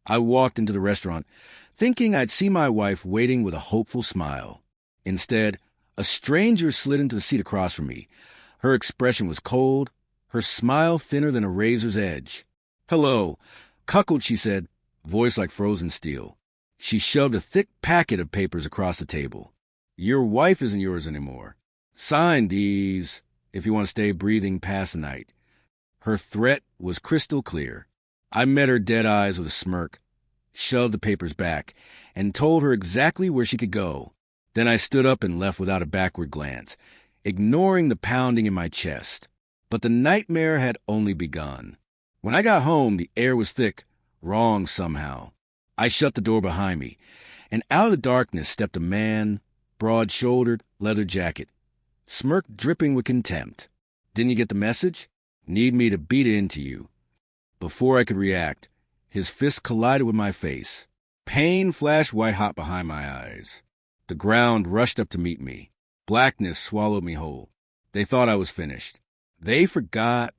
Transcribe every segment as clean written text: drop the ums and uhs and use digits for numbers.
I walked into the restaurant, thinking I'd see my wife waiting with a hopeful smile. Instead, a stranger slid into the seat across from me. Her expression was cold, her smile thinner than a razor's edge. "Hello," cuckold, she said, voice like frozen steel. She shoved a thick packet of papers across the table. "Your wife isn't yours anymore. Sign these if you want to stay breathing past the night." Her threat was crystal clear. I met her dead eyes with a smirk, shoved the papers back, and told her exactly where she could go. Then I stood up and left without a backward glance, ignoring the pounding in my chest. But the nightmare had only begun. When I got home, the air was thick, wrong somehow. I shut the door behind me, and out of the darkness stepped a man, broad-shouldered, leather jacket, smirk dripping with contempt. "Didn't you get the message? Need me to beat it into you?" Before I could react, his fist collided with my face. Pain flashed white-hot behind my eyes. The ground rushed up to meet me. Blackness swallowed me whole. They thought I was finished. They forgot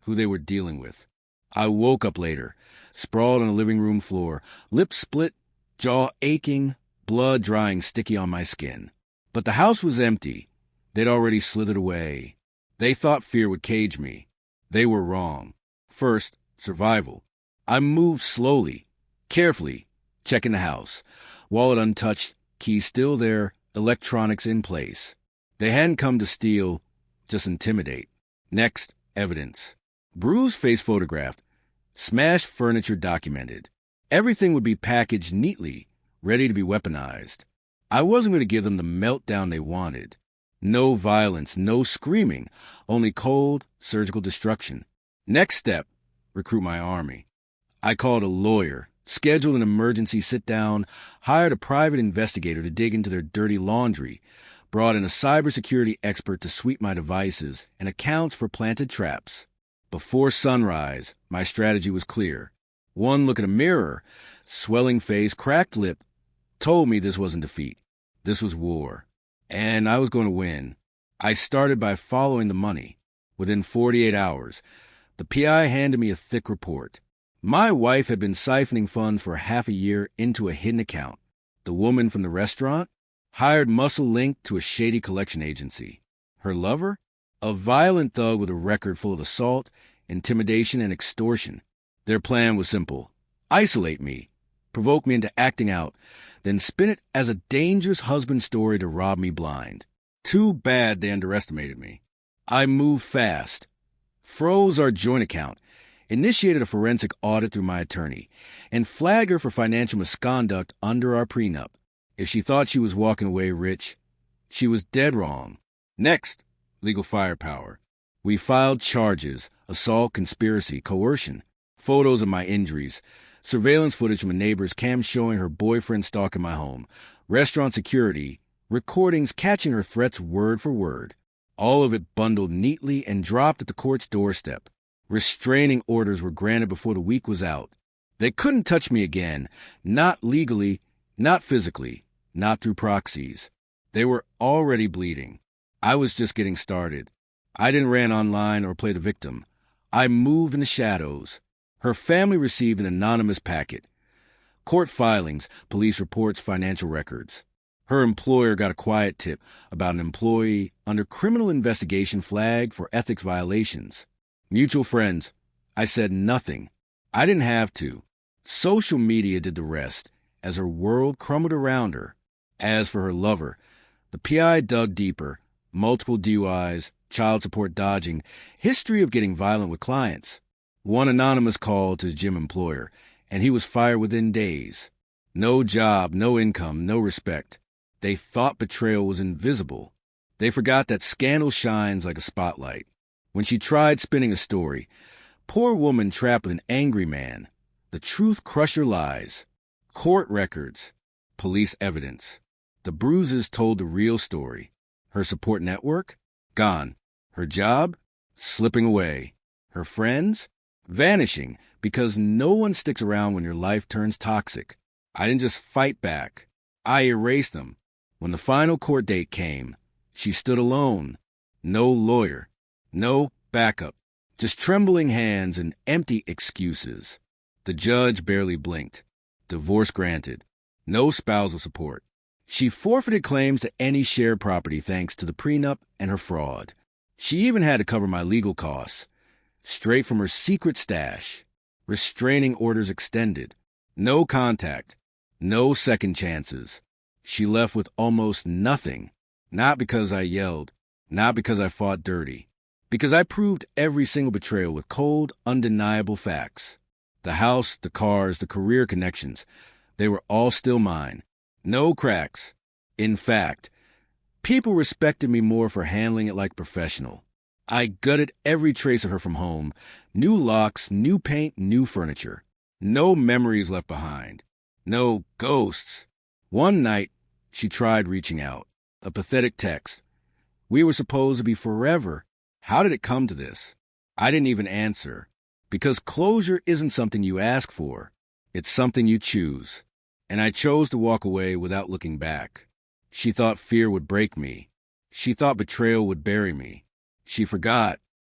who they were dealing with. I woke up later, sprawled on the living room floor, lips split, jaw aching, blood drying sticky on my skin. But the house was empty. They'd already slithered away. They thought fear would cage me. They were wrong. First, survival. I moved slowly, carefully, checking the house. Wallet untouched, keys still there, electronics in place. They hadn't come to steal, just intimidate. Next, evidence. Bruised face photographed, smashed furniture documented. Everything would be packaged neatly, ready to be weaponized. I wasn't going to give them the meltdown they wanted. No violence, no screaming, only cold, surgical destruction. Next step, recruit my army. I called a lawyer, scheduled an emergency sit-down, hired a private investigator to dig into their dirty laundry, brought in a cybersecurity expert to sweep my devices and account for planted traps. Before sunrise, my strategy was clear. One look at a mirror, swelling face, cracked lip, told me this wasn't defeat. This was war. And I was going to win. I started by following the money. Within 48 hours, the PI handed me a thick report. My wife had been siphoning funds for half a year into a hidden account. The woman from the restaurant? Hired muscle linked to a shady collection agency. Her lover? A violent thug with a record full of assault, intimidation, and extortion. Their plan was simple. Isolate me, provoke me into acting out, then spin it as a dangerous husband story to rob me blind. Too bad they underestimated me. I moved fast. Froze our joint account, initiated a forensic audit through my attorney, and flagged her for financial misconduct under our prenup. If she thought she was walking away rich, she was dead wrong. Next, legal firepower. We filed charges, assault, conspiracy, coercion, photos of my injuries, surveillance footage from a neighbor's cam showing her boyfriend stalking my home, restaurant security, recordings catching her threats word for word. All of it bundled neatly and dropped at the court's doorstep. Restraining orders were granted before the week was out. They couldn't touch me again, not legally, not physically, not through proxies. They were already bleeding. I was just getting started. I didn't rant online or play the victim. I moved in the shadows. Her family received an anonymous packet. Court filings, police reports, financial records. Her employer got a quiet tip about an employee under criminal investigation flagged for ethics violations. Mutual friends. I said nothing. I didn't have to. Social media did the rest, as her world crumbled around her. As for her lover, the PI dug deeper. Multiple DUIs, child support dodging, history of getting violent with clients. One anonymous call to his gym employer, and he was fired within days. No job, no income, no respect. They thought betrayal was invisible. They forgot that scandal shines like a spotlight. When she tried spinning a story, poor woman trapped with an angry man. The truth crushed her lies. Court records, police evidence. The bruises told the real story. Her support network? Gone. Her job? Slipping away. Her friends? Vanishing, because no one sticks around when your life turns toxic. I didn't just fight back. I erased them. When the final court date came, she stood alone. No lawyer. No backup. Just trembling hands and empty excuses. The judge barely blinked. Divorce granted. No spousal support. She forfeited claims to any shared property thanks to the prenup and her fraud. She even had to cover my legal costs. Straight from her secret stash. Restraining orders extended. No contact. No second chances. She left with almost nothing. Not because I yelled. Not because I fought dirty. Because I proved every single betrayal with cold, undeniable facts. The house, the cars, the career connections, they were all still mine. No cracks. In fact, people respected me more for handling it like a professional. I gutted every trace of her from home. New locks, new paint, new furniture. No memories left behind. No ghosts. One night, she tried reaching out. A pathetic text. We were supposed to be forever. How did it come to this? I didn't even answer. Because closure isn't something you ask for. It's something you choose. And I chose to walk away without looking back. She thought fear would break me. She thought betrayal would bury me. She forgot